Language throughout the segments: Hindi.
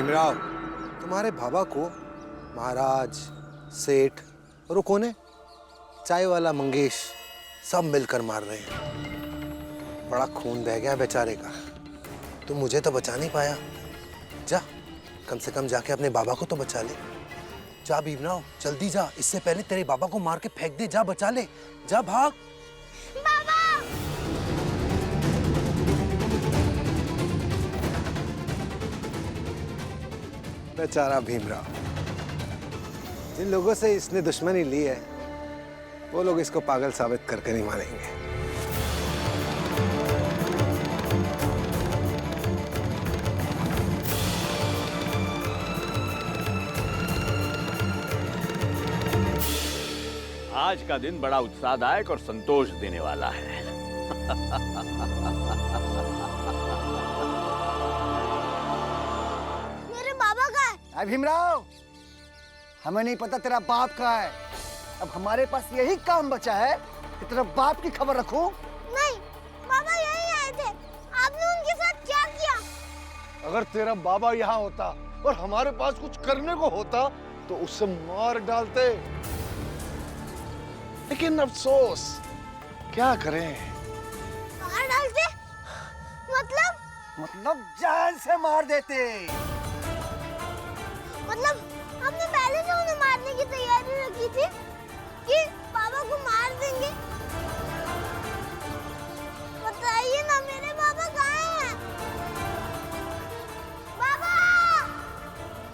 भीमराव, तुम्हारे बाबा को महाराज, सेठ और वो कौन है, चाय वाला मंगेश, सब मिलकर मार रहे हैं। बड़ा खून बह गया बेचारे का। तू मुझे तो बचा नहीं पाया। जा, कम से कम जाके अपने बाबा को तो बचा ले। जा भीमराव, जल्दी जा, इससे पहले तेरे बाबा को मार के फेंक दे। जा, बचा ले, जा, भाग। बाबा! बेचारा भीमराव, जिन लोगों से इसने दुश्मनी ली है वो लोग इसको पागल साबित करके नहीं मानेंगे। आज का दिन बड़ा उत्साहदायक और संतोष देने वाला है। मेरे बाबा का है। भीमराव, हमें नहीं पता तेरा बाप कहाँ है। अब हमारे पास यही काम बचा है कि तेरा बाप की खबर रखूं। नहीं, बाबा यहीं आए थे। आपने उनके साथ क्या किया? अगर तेरा बाबा यहाँ होता और हमारे पास कुछ करने को होता तो उसे मार डालते, लेकिन अफसोस क्या करें। मार डालते? मतलब जान से मार देते। मतलब हमने पहले से उन्हें मारने की तैयारी रखी थी कि बाबा को मार देंगे। बताइए ना, मेरे बाबा कहाँ हैं? बाबा!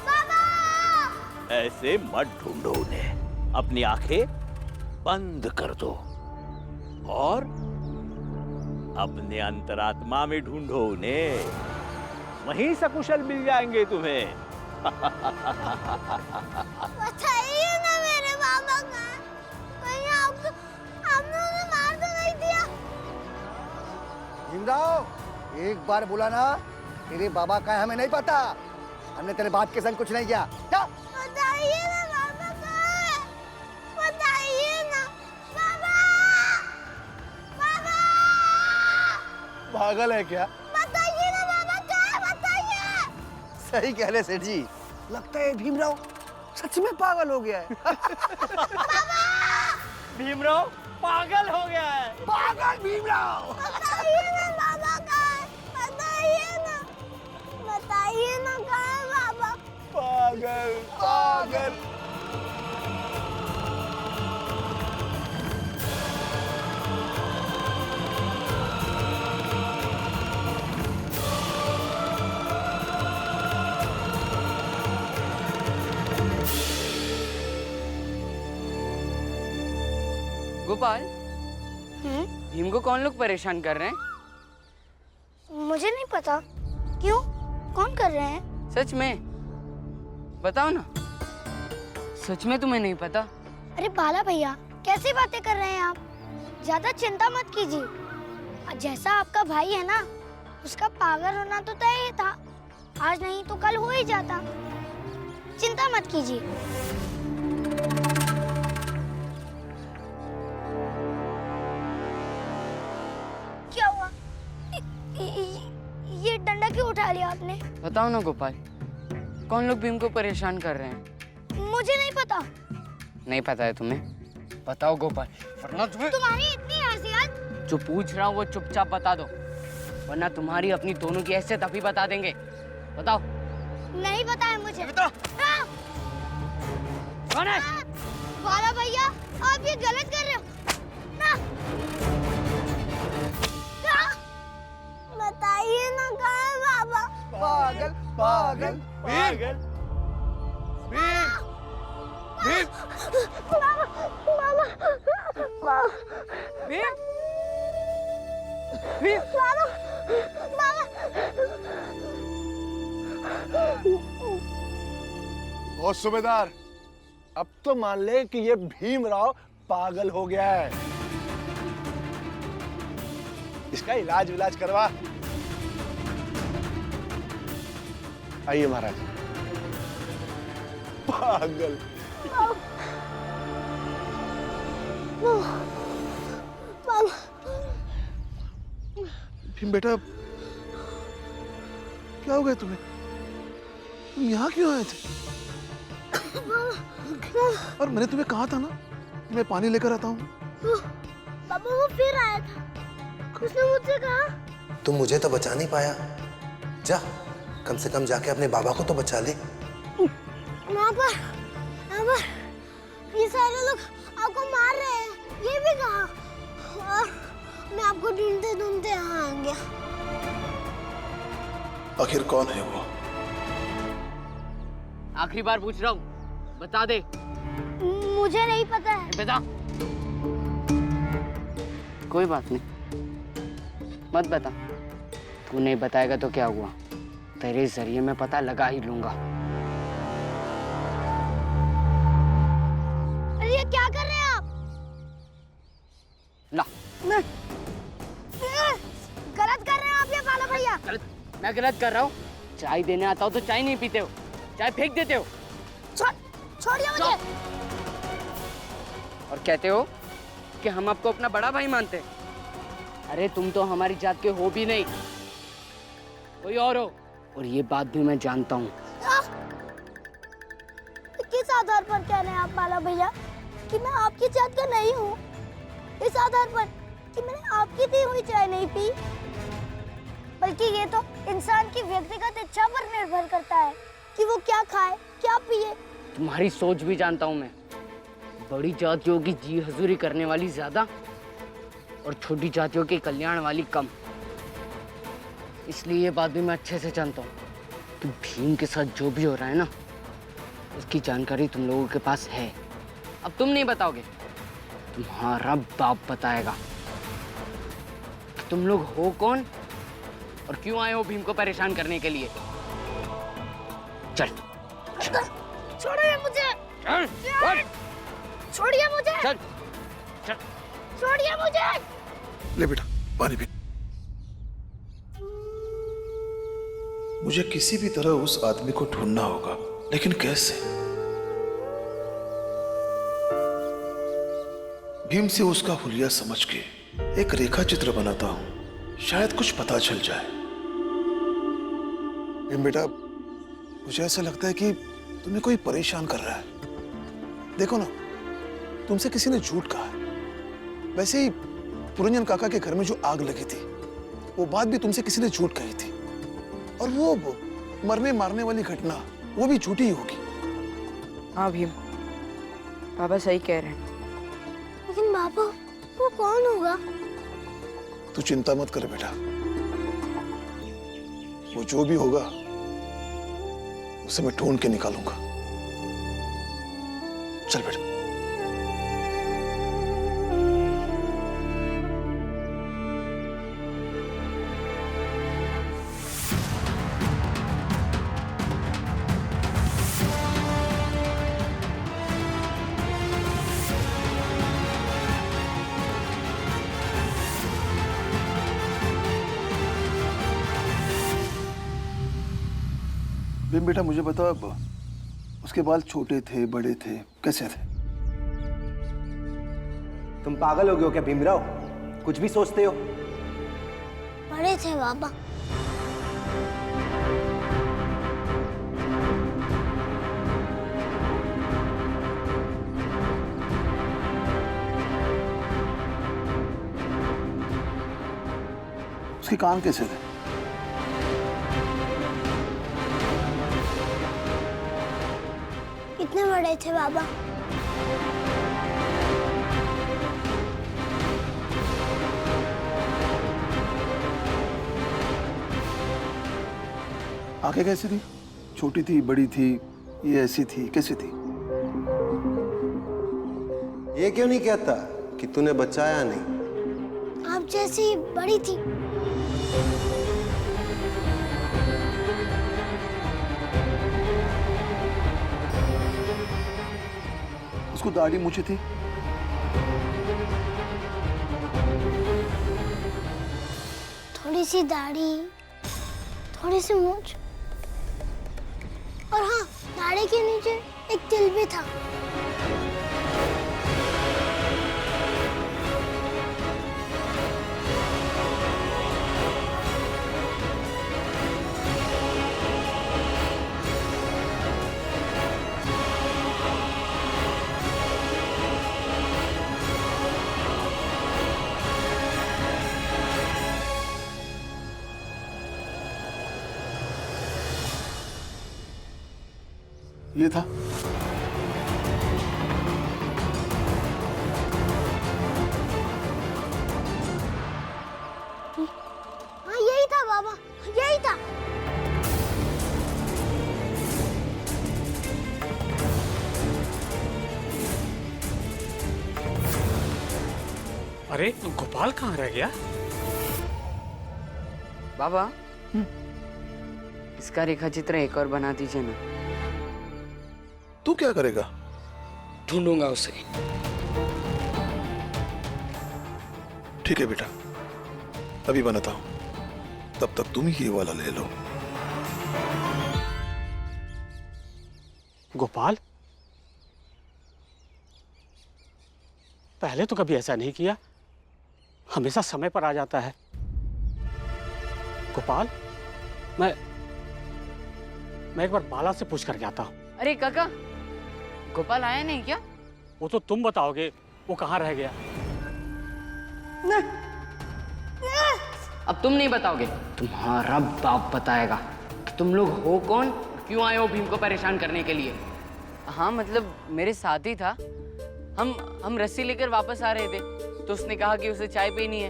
बाबा! ऐसे मत ढूंढो उन्हें, अपनी आंखें बंद कर दो और अपने अंतरात्मा में ढूंढो उन्हें। वहीं सकुशल मिल जाएंगे तुम्हें। बताइए ना, मेरे बाबा कहाँ हैं? कहीं आपने उन्हें मार तो नहीं दिया? भीमराव, एक बार बोला ना, तेरे बाबा का है हमें नहीं पता। हमने तेरे बाप के संग कुछ नहीं किया। जा। बताइए ना, बाबा कहाँ हैं? बताइए ना, बाबा! बाबा! पागल है क्या? बताइए ना, बाबा कहाँ हैं? बताइए! सही कह रहे सेठ जी, लगता है भीमराव सच में पागल हो गया है। भीमराव पागल हो गया है। पागल भीमराव। बताइए ना, बाबा कहाँ हैं? बताइए ना, बताइए ना कहाँ हैं बाबा? पागल पागल। गोपाल, भीम को कौन लोग परेशान कर रहे हैं? मुझे नहीं पता। क्यों? कौन कर रहे हैं? सच में बताओ ना, सच में तुम्हें नहीं पता? अरे बाला भैया, कैसी बातें कर रहे हैं आप? ज्यादा चिंता मत कीजिए। जैसा आपका भाई है ना, उसका पागल होना तो तय ही था। आज नहीं तो कल हो ही जाता। चिंता मत कीजिए। क्या हुआ? ये डंडा क्यों उठा लिया आपने? बताओ ना गोपाल, कौन लोग भीम को परेशान कर रहे हैं? मुझे नहीं पता। नहीं पता है तुम्हें? बताओ गोपाल, वरना तुम्हें तुम्हारी इतनी हैसियत। जो पूछ रहा हूँ वो चुपचाप बता दो, वरना तुम्हारी अपनी दोनों की हैसियत अभी बता देंगे। बताओ। नहीं पता है मुझे। बताओ। हाँ। कौन है? बाला भैया, आप ये गलत कर रहे हो ना। बताइए ना कहाँ है बाबा? पागल पागल पागल। भीम! भीम! बाबा, बाबा, बाबा, भीम! भीम! बाबा, बाबा। ओ सूबेदार, अब तो मान ले कि ये भीमराव पागल हो गया है। इसका इलाज करवा। आइए महाराज। पागल। भीम बेटा, क्या हो गया तुम्हें? तुम यहाँ क्यों आए थे? और मैंने तुम्हें कहा था ना कि मैं पानी लेकर आता हूँ। पापा वो फिर आया था, उसने मुझसे कहा तुम मुझे तो बचा नहीं पाया, जा कम से कम जाके अपने बाबा को तो बचा ले। यहाँ पर ये सारे लोग आपको मार रहे हैं, ये भी कहा, और मैं आपको ढूंढते ढूंढते यहाँ आ गया। आखिर कौन है वो? आखिरी बार पूछ रहा हूँ, बता दे। मुझे नहीं पता है। बता। कोई बात नहीं, मत बता। तू नहीं बताएगा तो क्या हुआ, तेरे जरिए मैं पता लगा ही लूंगा। अरे ये क्या कर रहे हैं आप? ला। गलत कर रहे हैं आप ये बाला भैया। मैं गलत कर रहा हूँ? चाय देने आता हो तो चाय नहीं पीते हो, चाय फेंक देते हो। छोड़िए मुझे। और कहते हो कि हम आपको अपना बड़ा भाई मानते हैं। अरे तुम तो हमारी जात के हो भी नहीं, कोई और हो। और ये बात भी मैं जानता हूँ। किस आधार पर कह रहे हैं आप बाला भैया कि मैं आपकी जात का नहीं हूँ? इस आधार पर कि मैंने आपकी दी हुई चाय नहीं पी। बल्कि ये तो इंसान की व्यक्तिगत इच्छा पर निर्भर करता है कि वो क्या खाए क्या पिए। तुम्हारी सोच भी जानता हूँ मैं। बड़ी जातियों की जी हजूरी करने वाली ज्यादा और छोटी जातियों के कल्याण वाली कम। इसलिए ये बात भी मैं अच्छे से जानता हूँ कि भीम के साथ जो भी हो रहा है ना, उसकी जानकारी तुम लोगों के पास है। अब तुम नहीं बताओगे, तुम्हारा बाप बताएगा कि तुम लोग हो कौन और क्यों आए हो भीम को परेशान करने के लिए। चल छोड़िए मुझे। चल, चल, छोड़िए मुझे। चल, चल। छोड़िए मुझे। ले बेटा पानी पी। मुझे किसी भी तरह उस आदमी को ढूंढना होगा, लेकिन कैसे? भीम से उसका हुलिया समझ के एक रेखा चित्र बनाता हूं, शायद कुछ पता चल जाए। भीम बेटा, मुझे ऐसा लगता है कि तुम्हें कोई परेशान कर रहा है। देखो ना, तुमसे किसी ने झूठ कहा है। वैसे ही पुरंजन काका के घर में जो आग लगी थी, वो बात भी तुमसे किसी ने झूठ कही थी। और वो मरने मारने वाली घटना, वो भी झूठी ही होगी। हाँ भीम, पापा सही कह रहे हैं। लेकिन बाबा, वो कौन होगा? तू चिंता मत कर बेटा, वो जो भी होगा उसे मैं ढूंढ के निकालूंगा। चल बेटा। भीम बेटा, मुझे बता, उसके बाल छोटे थे बड़े थे, कैसे थे? तुम पागल हो गए हो क्या भीमराव? कुछ भी सोचते हो। बड़े थे बाबा। उसके कान कैसे थे? कितने बड़े थे बाबा? आंखें कैसी थी? छोटी थी, बड़ी थी, ये ऐसी थी, कैसी थी? ये क्यों नहीं कहता कि तूने बचाया नहीं? आप जैसी बड़ी थी। उसको दाढ़ी मूछें थी? थोड़ी सी दाढ़ी, थोड़ी सी मूंछ, और हाँ, दाढ़ी के नीचे एक तिल भी था। ये था। हाँ यही था बाबा, यही था। अरे गोपाल कहाँ रह गया? बाबा इसका रेखा चित्र एक और बना दीजिए ना। तू क्या करेगा? ढूंढूंगा उसे। ठीक है बेटा, अभी बनाता हूं, तब तक तुम ये वाला ले लो। गोपाल पहले तो कभी ऐसा नहीं किया, हमेशा समय पर आ जाता है। गोपाल मैं एक बार बाला से पूछ करके आता हूँ। अरे काका, गोपाल आया नहीं क्या? वो तो तुम बताओगे वो कहाँ रह गया। अब तुम नहीं बताओगे, तुम्हारा बाप बताएगा कि तुम लोग हो कौन, क्यों आए हो भीम को परेशान करने के लिए। हाँ मतलब मेरे साथ ही था, हम रस्सी लेकर वापस आ रहे थे तो उसने कहा कि उसे चाय पीनी है,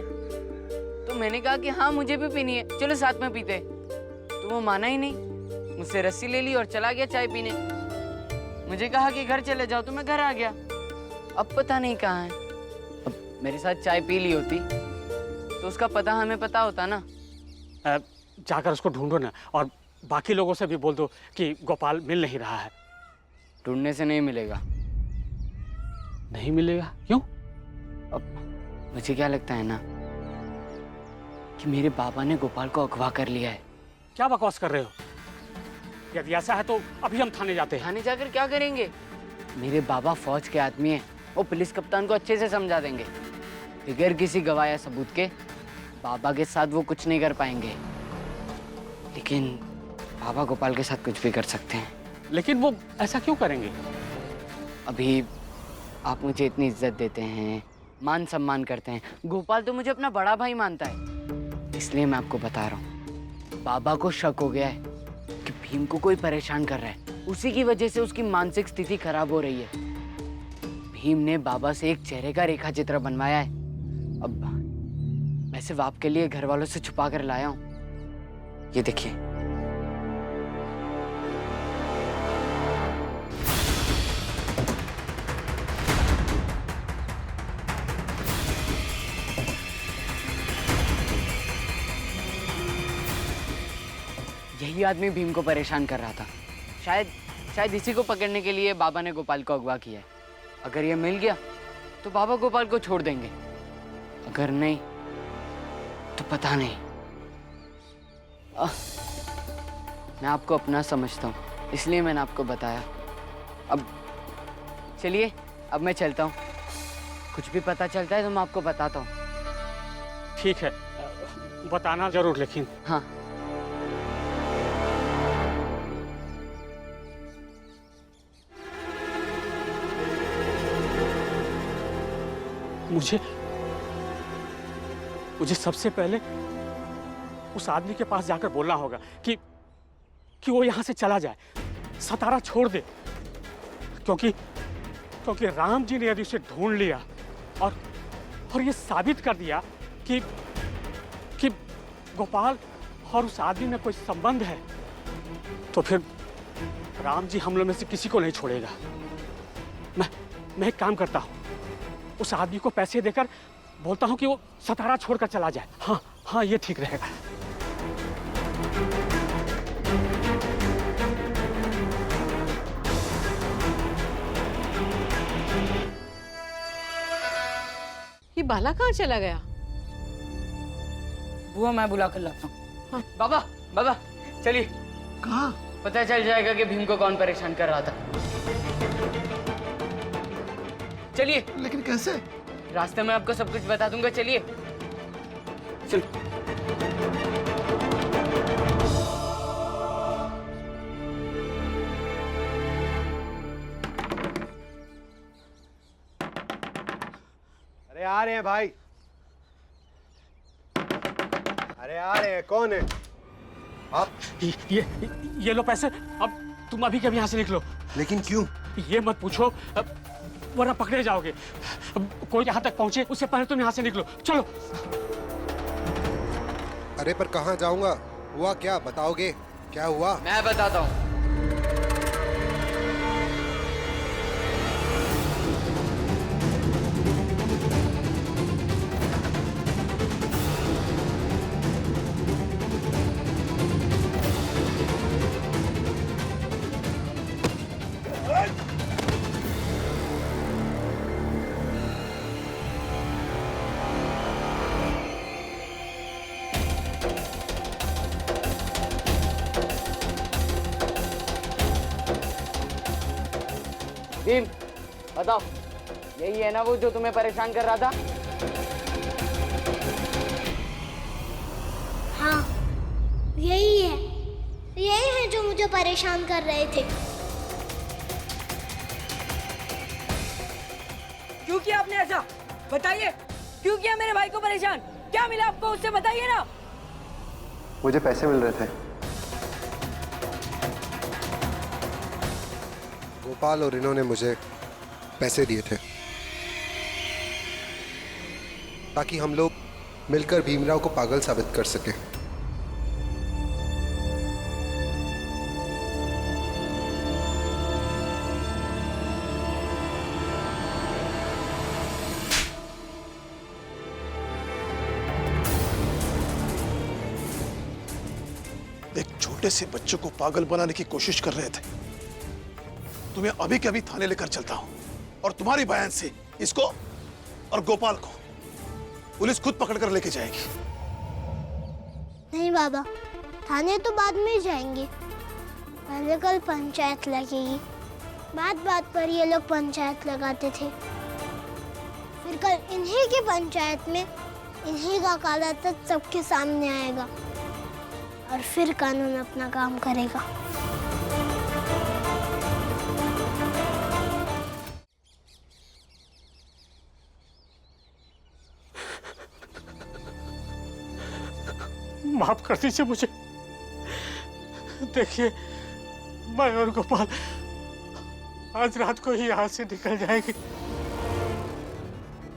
तो मैंने कहा कि हाँ मुझे भी पीनी है, चलो साथ में पीते। तो वो माना ही नहीं, मुझसे रस्सी ले ली और चला गया चाय पीने। मुझे कहा कि घर चले जाओ, तो मैं घर आ गया। अब पता नहीं कहाँ है। अब मेरे साथ चाय पी ली होती तो उसका पता हमें पता होता ना। जाकर उसको ढूंढो ना, और बाकी लोगों से भी बोल दो कि गोपाल मिल नहीं रहा है। ढूंढने से नहीं मिलेगा। नहीं मिलेगा? क्यों? अब मुझे क्या लगता है ना कि मेरे बाबा ने गोपाल को अगवा कर लिया है। क्या बकवास कर रहे हो? यदि ऐसा है तो अभी हम थाने जाते हैं। थाने जाकर क्या करेंगे? मेरे बाबा फौज के आदमी हैं, वो पुलिस कप्तान को अच्छे से समझा देंगे। बगैर किसी गवाह या सबूत के बाबा के साथ वो कुछ नहीं कर पाएंगे, लेकिन बाबा गोपाल के साथ कुछ भी कर सकते हैं। लेकिन वो ऐसा क्यों करेंगे? अभी आप मुझे इतनी इज्जत देते हैं, मान सम्मान करते हैं, गोपाल तो मुझे अपना बड़ा भाई मानता है, इसलिए मैं आपको बता रहा हूँ। बाबा को शक हो गया है कि भीम को कोई परेशान कर रहा है, उसी की वजह से उसकी मानसिक स्थिति खराब हो रही है। भीम ने बाबा से एक चेहरे का रेखा चित्र बनवाया है। अब मैं सिर्फ आपके लिए घर वालों से छुपा कर लाया हूँ, ये देखिए। यही आदमी भीम को परेशान कर रहा था। शायद इसी को पकड़ने के लिए बाबा ने गोपाल को अगवा किया है। अगर ये मिल गया तो बाबा गोपाल को छोड़ देंगे, अगर नहीं तो पता नहीं। मैं आपको अपना समझता हूँ, इसलिए मैंने आपको बताया। अब चलिए, अब मैं चलता हूँ। कुछ भी पता चलता है तो मैं आपको बताता हूँ। ठीक है, बताना जरूर। लेकिन हाँ, मुझे सबसे पहले उस आदमी के पास जाकर बोलना होगा कि वो यहाँ से चला जाए, सतारा छोड़ दे, क्योंकि राम जी ने यदि उसे ढूंढ लिया और ये साबित कर दिया कि गोपाल और उस आदमी में कोई संबंध है, तो फिर राम जी हम लोग में से किसी को नहीं छोड़ेगा। मैं एक काम करता हूँ, उस आदमी को पैसे देकर बोलता हूँ कि वो सतारा छोड़कर चला जाए। हाँ, ये ठीक रहेगा। ये बाला कहाँ चला गया? बुआ मैं बुला कर लाता हूँ। बाबा चलिए। कहाँ? पता चल जाएगा कि भीम को कौन परेशान कर रहा था। चलिए। लेकिन कैसे? रास्ते में आपको सब कुछ बता दूंगा, चलिए। चलो। अरे आ रहे हैं भाई, अरे आ रहे हैं। कौन है आप? ये लो पैसे, अब तुम अभी के अभी यहाँ से निकलो। लेकिन क्यों? ये मत पूछो, वरना पकड़े जाओगे। कोई यहाँ तक पहुंचे उससे पहले तुम यहाँ से निकलो। चलो। अरे पर कहाँ जाऊंगा? हुआ क्या, बताओगे? क्या हुआ? मैं बताता हूँ। भीम, बताओ, यही है ना वो जो तुम्हें परेशान कर रहा था? हाँ, यही है जो मुझे परेशान कर रहे थे। क्यों किया आपने ऐसा? बताइए, क्यों किया मेरे भाई को परेशान? क्या मिला आपको उससे, बताइए ना। मुझे पैसे मिल रहे थे। गोपाल और इन्होंने मुझे पैसे दिए थे ताकि हम लोग मिलकर भीमराव को पागल साबित कर सके। एक छोटे से बच्चे को पागल बनाने की कोशिश कर रहे थे। तुम्हें अभी के अभी थाने लेकर चलता हूं और तुम्हारी बयान से इसको और गोपाल को पुलिस खुद पकड़कर लेके जाएगी। नहीं बाबा, थाने तो बाद में जाएंगे, पहले कल पंचायत लगेगी। बात बात पर ये लोग पंचायत लगाते थे, फिर कल इन्हीं की पंचायत में इन्हीं का काला तख्त सबके सामने आएगा और फिर कानून अपना काम करेगा। माफ कर दीजिए मुझे। देखिए, मैं और गोपाल आज रात को ही यहाँ से निकल जाएंगे।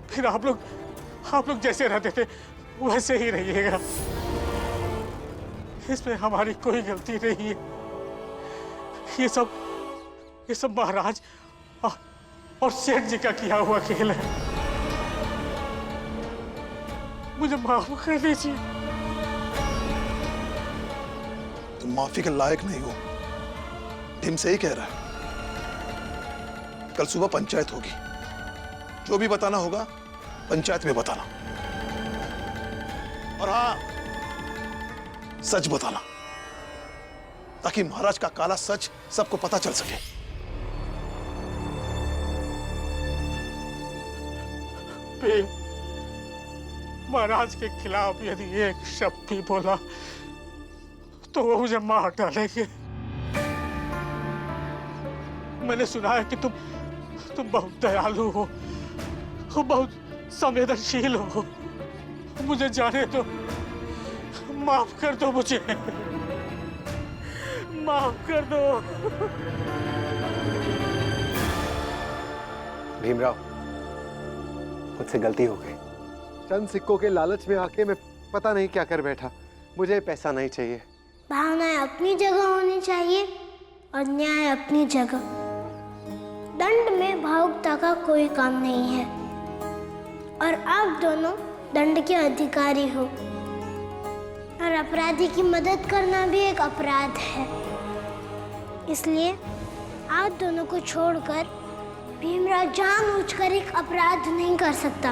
फिर आप लोग जैसे रहते थे वैसे ही रहिएगा। इसमें हमारी कोई गलती नहीं है। ये सब महाराज और सेठ जी का किया हुआ खेल है। मुझे माफ कर दीजिए। तुम माफी के लायक नहीं हो। भीम सही कह रहा है। कल सुबह पंचायत होगी, जो भी बताना होगा पंचायत में बताना, और हाँ, सच बताना, ताकि महाराज का काला सच सबको पता चल सके। महाराज के खिलाफ यदि एक शब्द भी बोला तो वो मुझे मार डालेंगे। मैंने सुना है कि तुम बहुत दयालु हो, बहुत संवेदनशील हो। मुझे जाने दो, माफ कर दो मुझे, माफ कर दो। भीमराव, मुझसे गलती हो गई। चंद सिक्कों के लालच में आके मैं पता नहीं क्या कर बैठा। मुझे पैसा नहीं चाहिए। भावनाएं अपनी जगह होनी चाहिए और न्याय अपनी जगह। दंड में भावुकता का कोई काम नहीं है और आप दोनों दंड के अधिकारी हो, और अपराधी की मदद करना भी एक अपराध है। इसलिए आप दोनों को छोड़कर भीमराव जानबूझकर एक अपराध नहीं कर सकता।